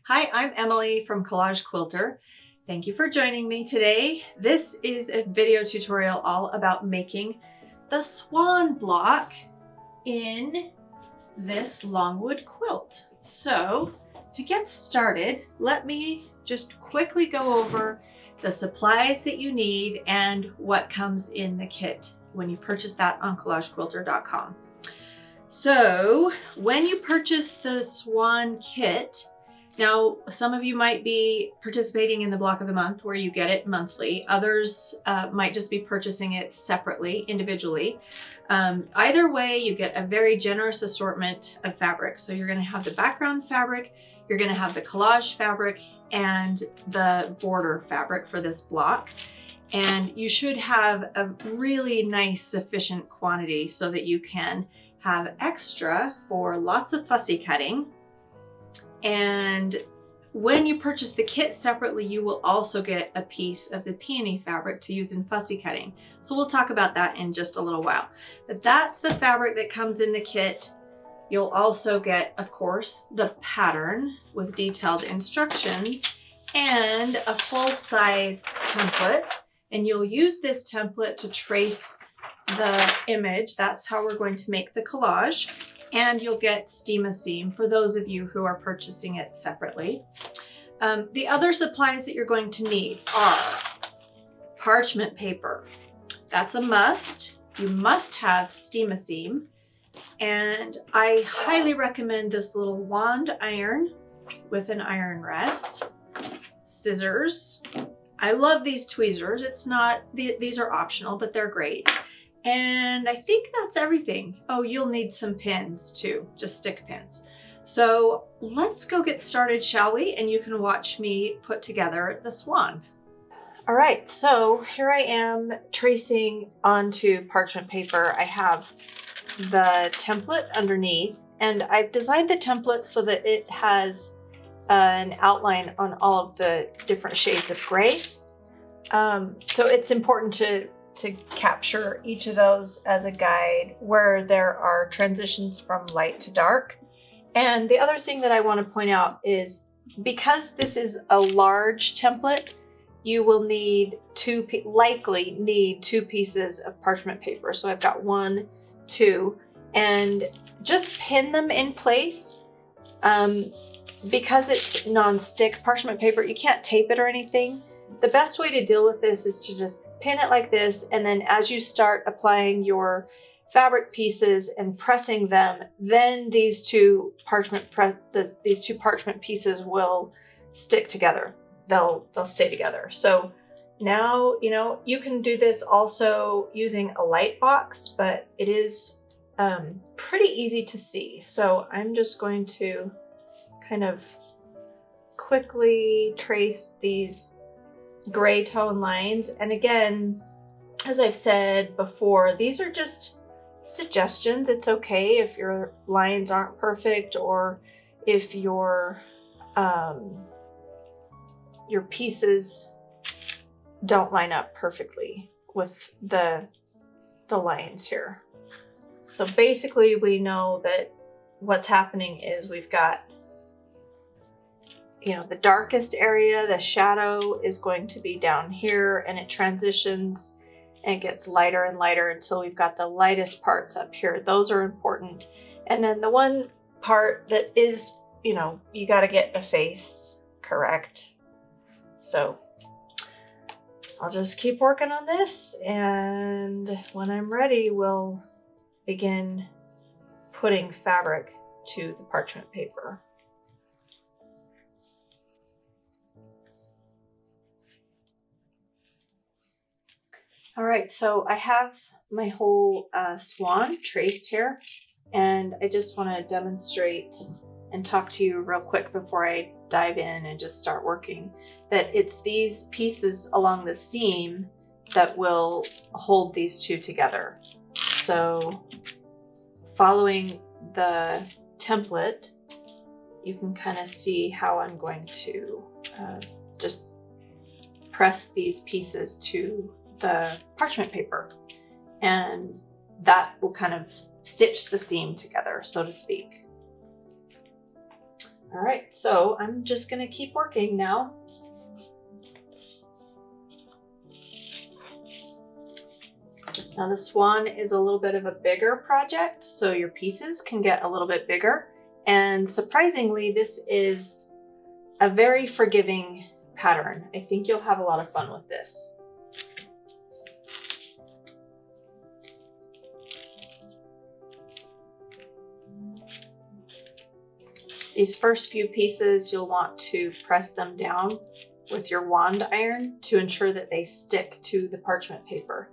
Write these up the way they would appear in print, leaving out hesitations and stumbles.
Hi, I'm Emily from Collage Quilter. Thank you for joining me today. This is a video tutorial all about making the swan block in this Longwood quilt. So to get started, let me just quickly go over the supplies that you need and what comes in the kit when you purchase that on collagequilter.com. So when you purchase the swan kit, now some of you might be participating in the block of the month where you get it monthly. Others might just be purchasing it separately, individually. Either way, you get a very generous assortment of fabric. So you're going to have the background fabric, you're going to have the collage fabric, and the border fabric for this block. And you should have a really nice sufficient quantity so that you can have extra for lots of fussy cutting. And when you purchase the kit separately, you will also get a piece of the peony fabric to use in fussy cutting. So we'll talk about that in just a little while. But that's the fabric that comes in the kit. You'll also get, of course, the pattern with detailed instructions and a full-size template. And you'll use this template to trace the image. That's how we're going to make the collage. And you'll get Steam-A-Seam for those of you who are purchasing it separately. The other supplies that you're going to need are parchment paper. That's a must. You must have Steam-A-Seam. And I highly recommend this little wand iron with an iron rest, scissors. I love these tweezers. These are optional, but they're great. And I think that's everything. Oh, you'll need some pins too, just stick pins. So let's go get started, shall we? And you can watch me put together the swan. All right, so here I am tracing onto parchment paper. I have the template underneath, and I've designed the template so that it has an outline on all of the different shades of gray. So it's important to capture each of those as a guide where there are transitions from light to dark. And the other thing that I want to point out is because this is a large template, you will likely need two pieces of parchment paper. So I've got 1, 2, and just pin them in place. Because it's non-stick parchment paper, you can't tape it or anything. The best way to deal with this is to just pin it like this, and then as you start applying your fabric pieces and pressing them, then these two parchment pieces will stick together. They'll stay together. So now, you can do this also using a light box, but it is pretty easy to see. So I'm just going to kind of quickly trace these gray tone lines. And again, as I've said before, these are just suggestions. It's okay if your lines aren't perfect or if your pieces don't line up perfectly with the lines here. So basically we know that what's happening is we've got the darkest area, the shadow is going to be down here, and it transitions and it gets lighter and lighter until we've got the lightest parts up here. Those are important. And then the one part that is, you got to get the face correct. So I'll just keep working on this, and when I'm ready, we'll begin putting fabric to the parchment paper. All right, so I have my whole swan traced here, and I just want to demonstrate and talk to you real quick before I dive in and just start working, that it's these pieces along the seam that will hold these two together. So following the template, you can kind of see how I'm going to just press these pieces to the parchment paper, and that will kind of stitch the seam together, so to speak. All right, so I'm just gonna keep working now. Now the swan is a little bit of a bigger project, so your pieces can get a little bit bigger. And surprisingly, this is a very forgiving pattern. I think you'll have a lot of fun with this. These first few pieces, you'll want to press them down with your wand iron to ensure that they stick to the parchment paper.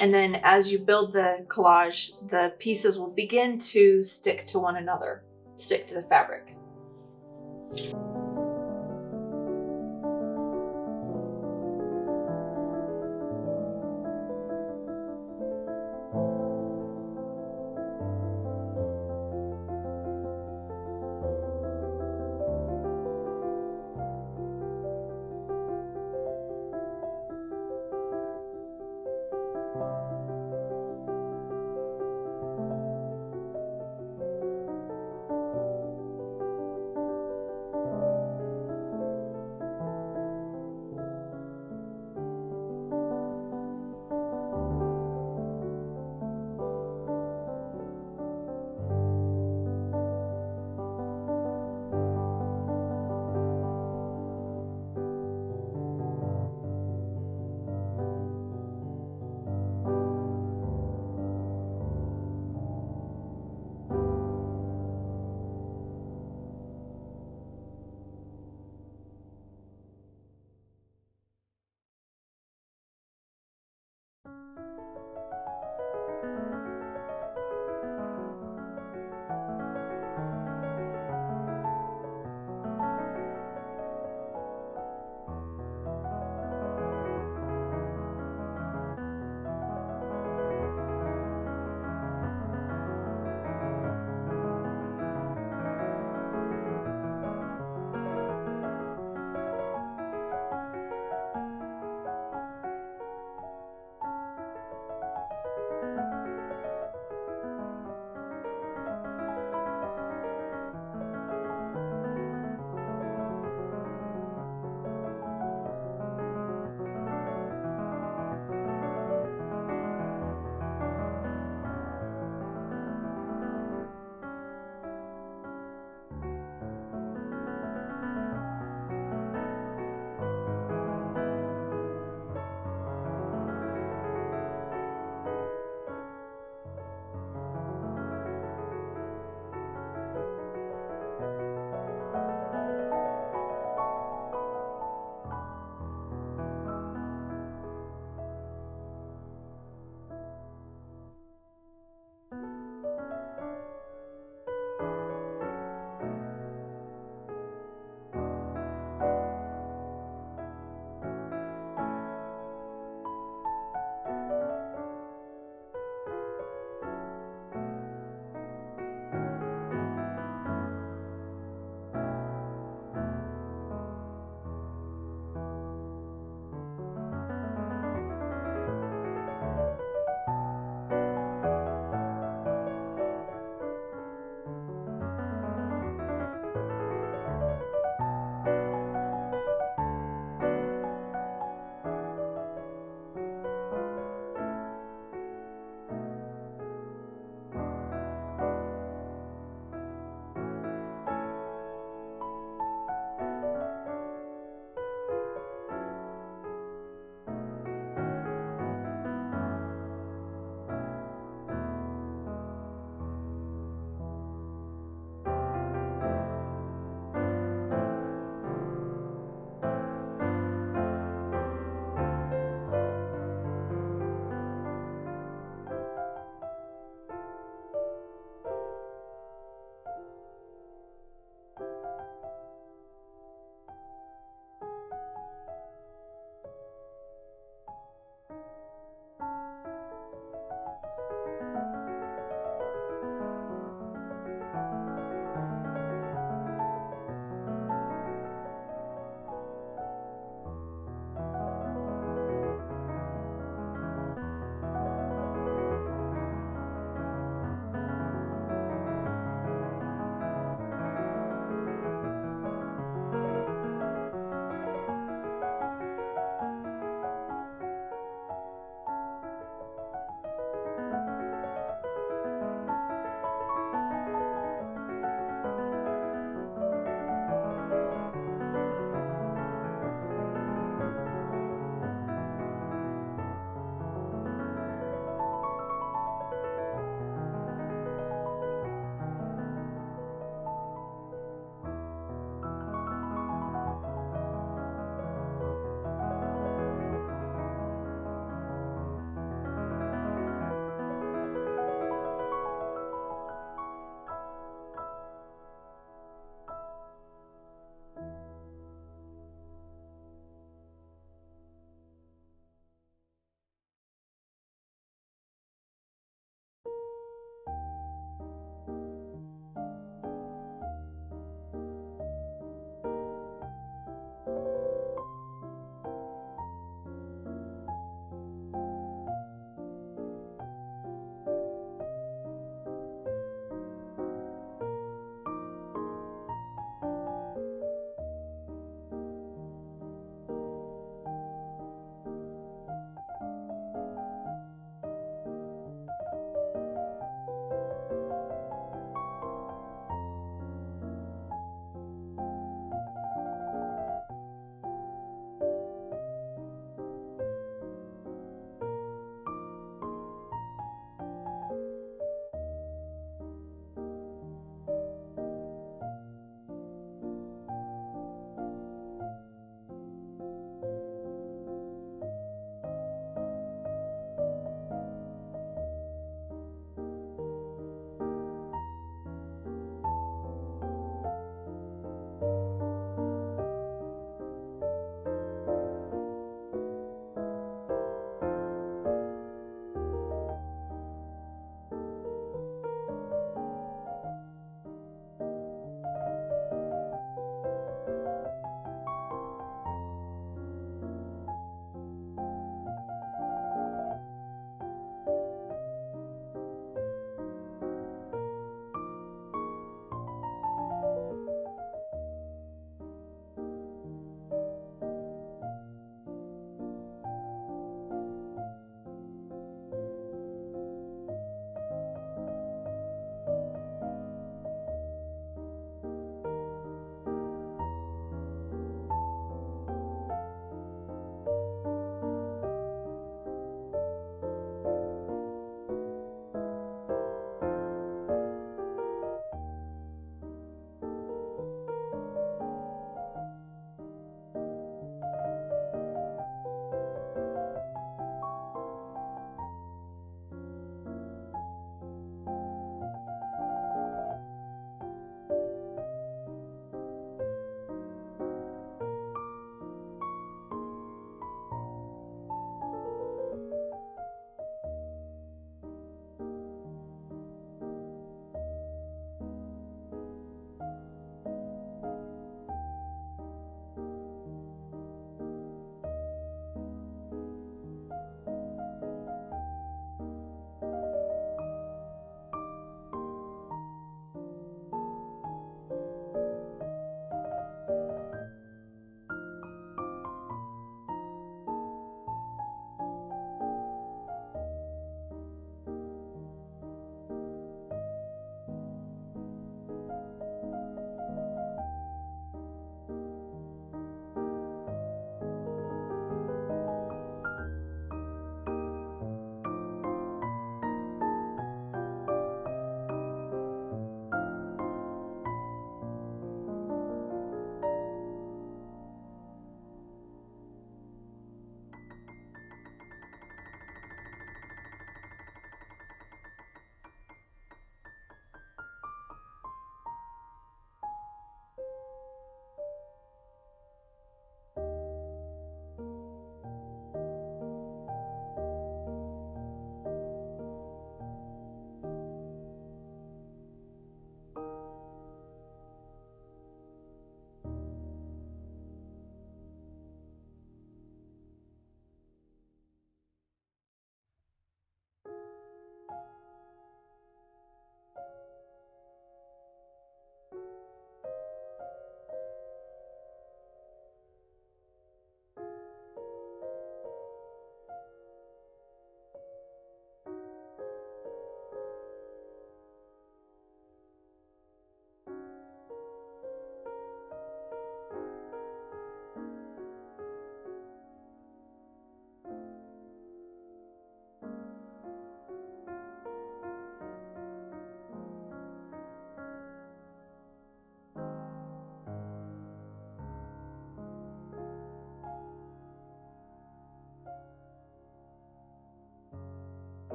And then as you build the collage, the pieces will begin to stick to one another, stick to the fabric.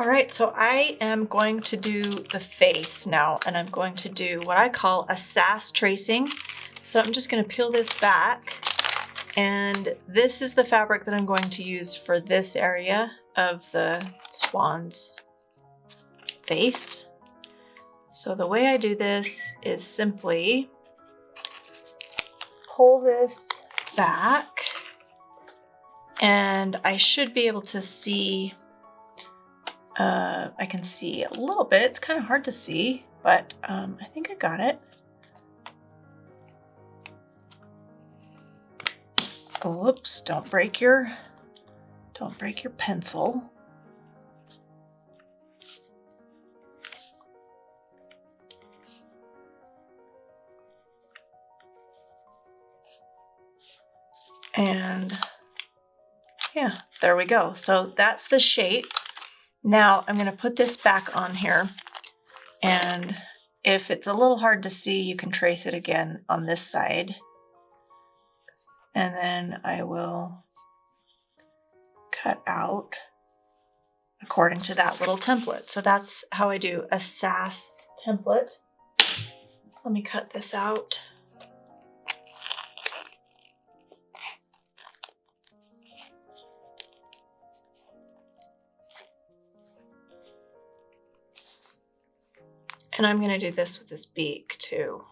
All right, so I am going to do the face now, and I'm going to do what I call a sass tracing. So I'm just going to peel this back, and this is the fabric that I'm going to use for this area of the swan's face. So the way I do this is simply pull this back, and I should be able to see, I can see a little bit. It's kind of hard to see, but I think I got it. Oops, don't break your pencil. And yeah, there we go. So that's the shape. Now I'm going to put this back on here, and if it's a little hard to see, you can trace it again on this side. And then I will cut out according to that little template. So that's how I do a sass template. Let me cut this out. And I'm going to do this with this beak too.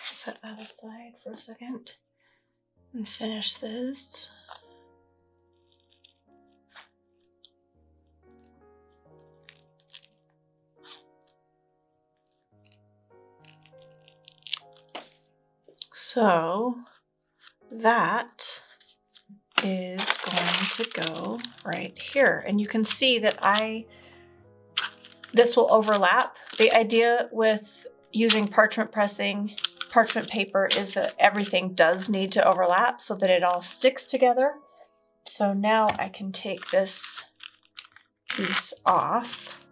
Set that aside for a second and finish this. So that is going to go right here. And you can see that this will overlap. The idea with using parchment paper is that everything does need to overlap so that it all sticks together. So now I can take this piece off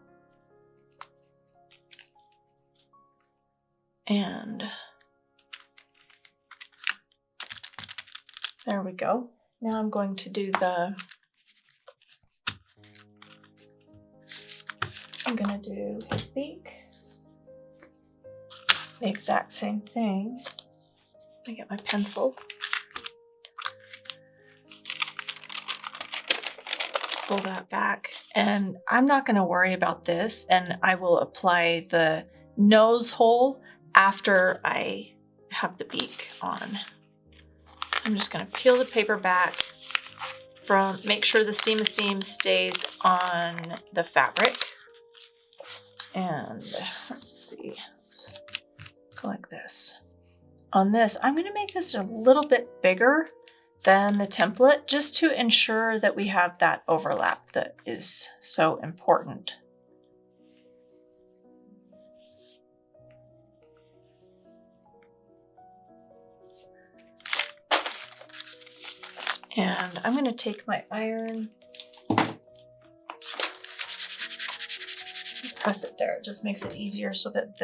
and there we go. Now I'm going to do I'm gonna do his beak. The exact same thing. Let me get my pencil. Pull that back. And I'm not gonna worry about this, and I will apply the nose hole after I have the beak on. I'm just going to peel the paper back make sure the seam stays on the fabric. And let's see, let's go like this. On this, I'm going to make this a little bit bigger than the template just to ensure that we have that overlap that is so important. And I'm going to take my iron, press it there. It just makes it easier so that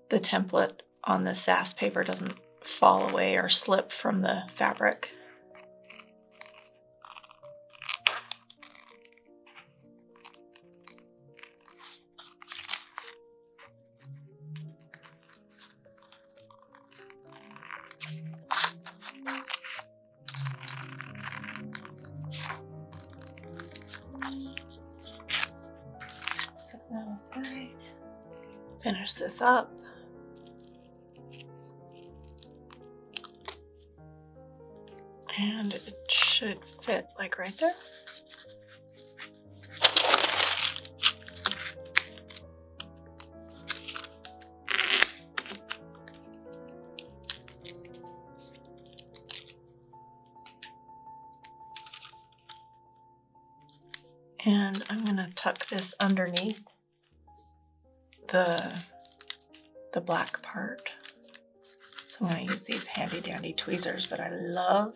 the template on the sass paper doesn't fall away or slip from the fabric. Set that aside. Finish this up. And it should fit like right there. And I'm going to tuck this underneath the black part. So So I'm going to use these handy dandy tweezers that I love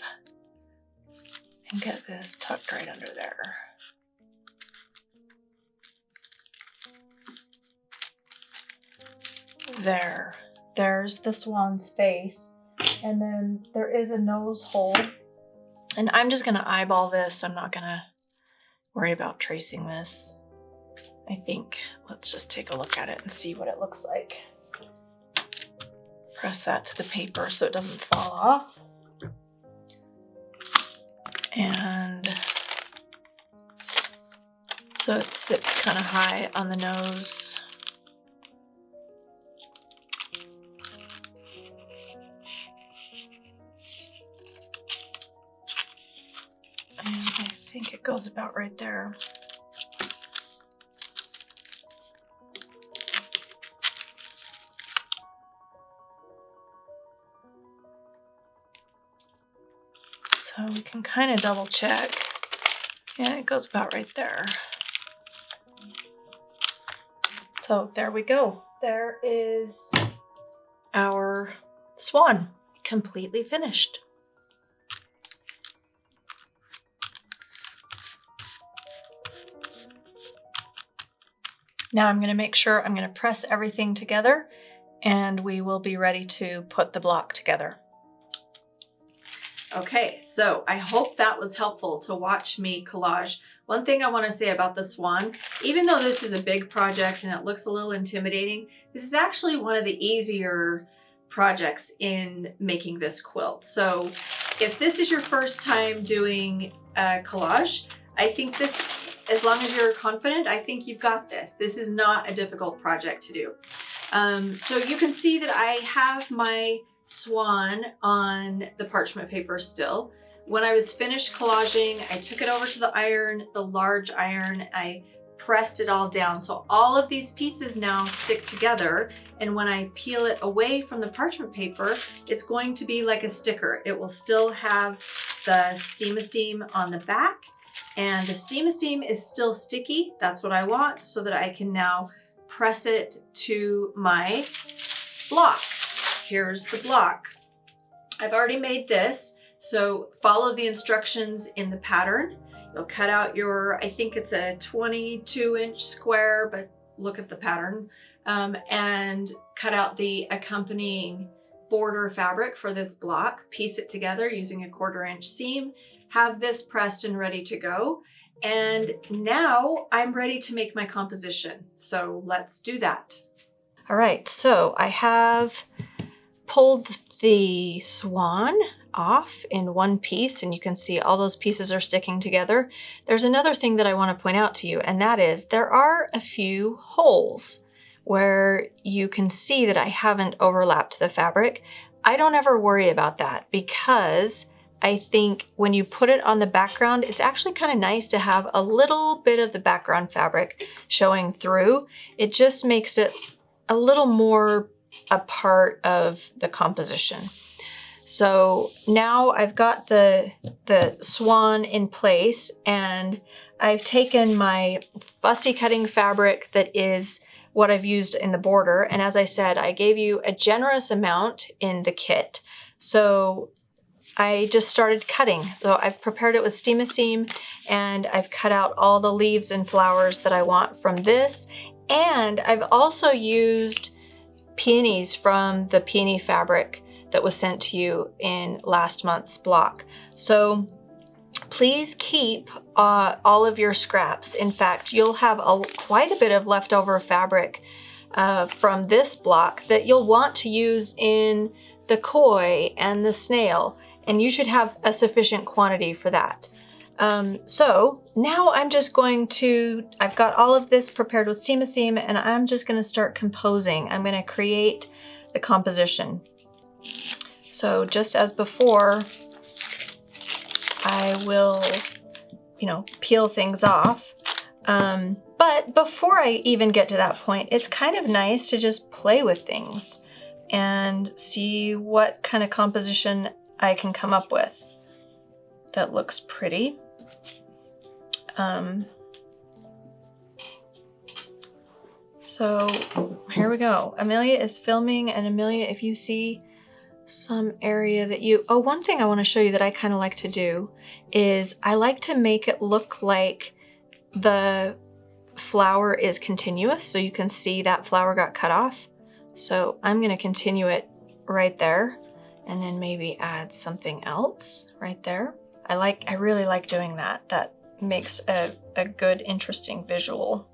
and get this tucked right under there. There's the swan's face, and then there is a nose hole, and I'm just going to eyeball this. I'm not going to worry about tracing this. I think let's just take a look at it and see what it looks like. Press that to the paper so it doesn't fall off. And so it sits kind of high on the nose. And I think it goes about right there. So we can kind of double check. Yeah, it goes about right there. So there we go. There is our swan, completely finished. Now I'm going to make sure I'm going to press everything together, and we will be ready to put the block together. Okay, so I hope that was helpful to watch me collage. One thing I want to say about the swan, even though this is a big project and it looks a little intimidating, this is actually one of the easier projects in making this quilt. So if this is your first time doing a collage, I think this, as long as you're confident, I think you've got this. This is not a difficult project to do. So you can see that I have my swan on the parchment paper still. When I was finished collaging, I took it over to the iron, the large iron. I pressed it all down. So all of these pieces now stick together. And when I peel it away from the parchment paper, it's going to be like a sticker. It will still have the steam-a-seam on the back, and the steam-a-seam is still sticky. That's what I want, so that I can now press it to my block. Here's the block. I've already made this, so follow the instructions in the pattern. You'll cut out your, I think it's a 22-inch square, but look at the pattern, and cut out the accompanying border fabric for this block. Piece it together using a 1/4-inch seam. Have this pressed and ready to go. And now I'm ready to make my composition. So let's do that. All right, so I have pulled the swan off in one piece, and you can see all those pieces are sticking together. There's another thing that I want to point out to you, and that is there are a few holes where you can see that I haven't overlapped the fabric. I don't ever worry about that, because I think when you put it on the background, it's actually kind of nice to have a little bit of the background fabric showing through. It just makes it a little more a part of the composition. So now I've got the swan in place, and I've taken my fussy cutting fabric that is what I've used in the border. And as I said, I gave you a generous amount in the kit. So I just started cutting. So I've prepared it with steam-a-seam, and I've cut out all the leaves and flowers that I want from this. And I've also used peonies from the peony fabric that was sent to you in last month's block. So please keep all of your scraps. In fact, you'll have quite a bit of leftover fabric from this block that you'll want to use in the koi and the snail, and you should have a sufficient quantity for that. So now I'm just going to, I've got all of this prepared with steam-a-seam, and I'm just going to start composing. I'm going to create the composition. So just as before, I will, peel things off. But before I even get to that point, it's kind of nice to just play with things and see what kind of composition I can come up with that looks pretty. So here we go. Amelia is filming, and Amelia, if you see some area that you, oh, one thing I want to show you that I kind of like to do is I like to make it look like the flower is continuous, so you can see that flower got cut off. So I'm going to continue it right there and then maybe add something else right there. I really like doing that. That makes a good, interesting visual.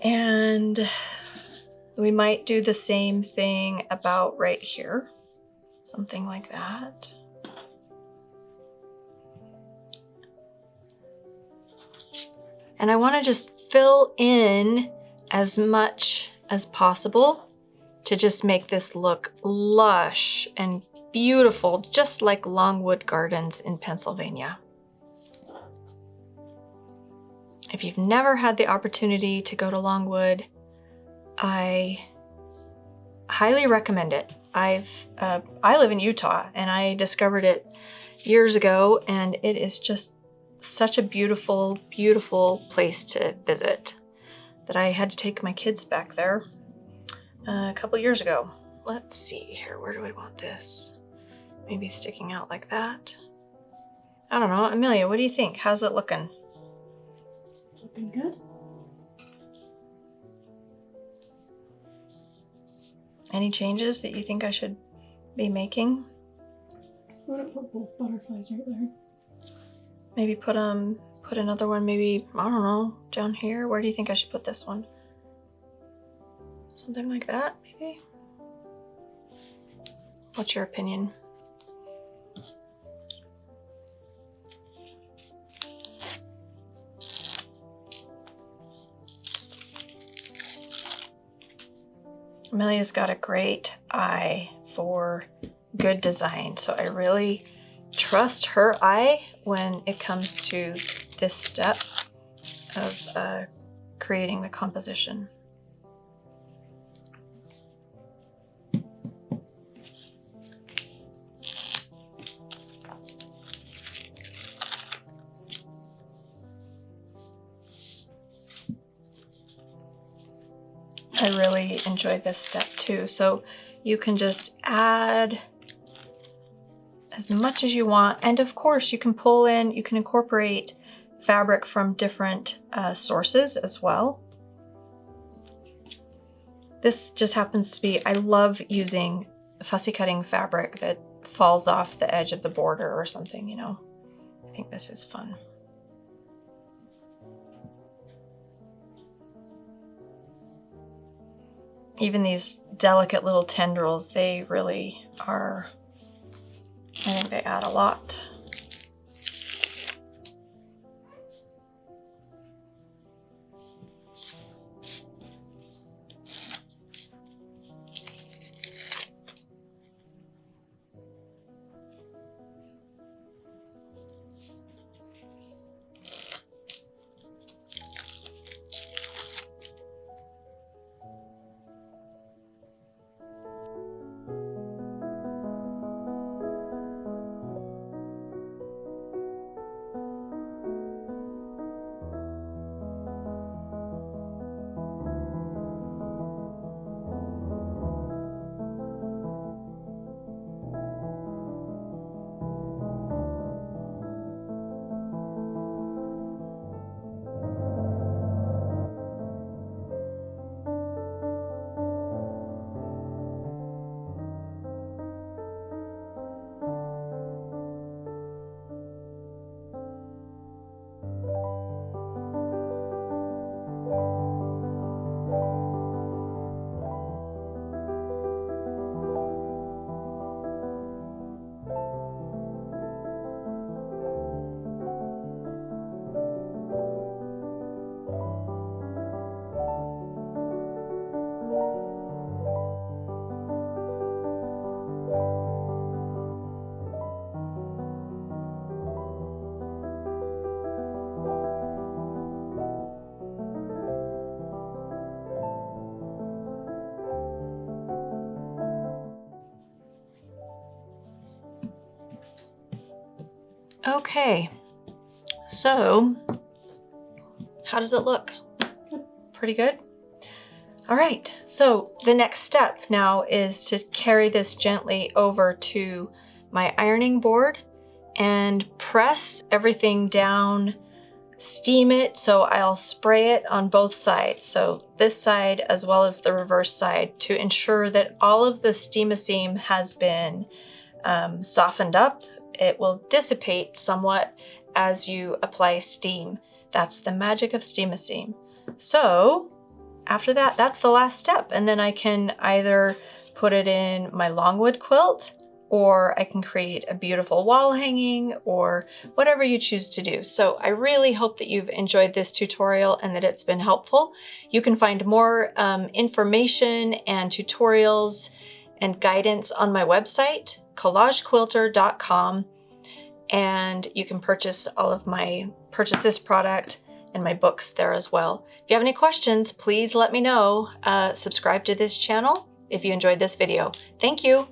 And we might do the same thing about right here. Something like that. And I want to just fill in as much as possible to just make this look lush and beautiful, just like Longwood Gardens in Pennsylvania. If you've never had the opportunity to go to Longwood, I highly recommend it. I live in Utah and I discovered it years ago, and it is just such a beautiful, beautiful place to visit that I had to take my kids back there a couple years ago. Let's see here, where do I want this? Maybe sticking out like that. I don't know, Amelia, what do you think? How's it looking? Looking good. Any changes that you think I should be making? I'm gonna put both butterflies right there. Maybe put another one, maybe, I don't know, down here. Where do you think I should put this one? Something like that, maybe? What's your opinion? Amelia's got a great eye for good design, so I really trust her eye when it comes to this step of creating the composition. I really enjoy this step too. So you can just add as much as you want. And of course you can pull in, you can incorporate fabric from different sources as well. This just happens to be, I love using fussy cutting fabric that falls off the edge of the border or something, you know. I think this is fun. Even these delicate little tendrils, they really are, I think they add a lot. Okay, so how does it look? Good. Pretty good. All right, so the next step now is to carry this gently over to my ironing board and press everything down, steam it. So I'll spray it on both sides. So this side as well as the reverse side, to ensure that all of the steam has been softened up. It will dissipate somewhat as you apply steam. That's the magic of steam. So after that, that's the last step. And then I can either put it in my Longwood quilt, or I can create a beautiful wall hanging, or whatever you choose to do. So I really hope that you've enjoyed this tutorial and that it's been helpful. You can find more information and tutorials and guidance on my website, collagequilter.com. And you can purchase this product and my books there as well. If you have any questions, please let me know. Subscribe to this channel if you enjoyed this video. Thank you.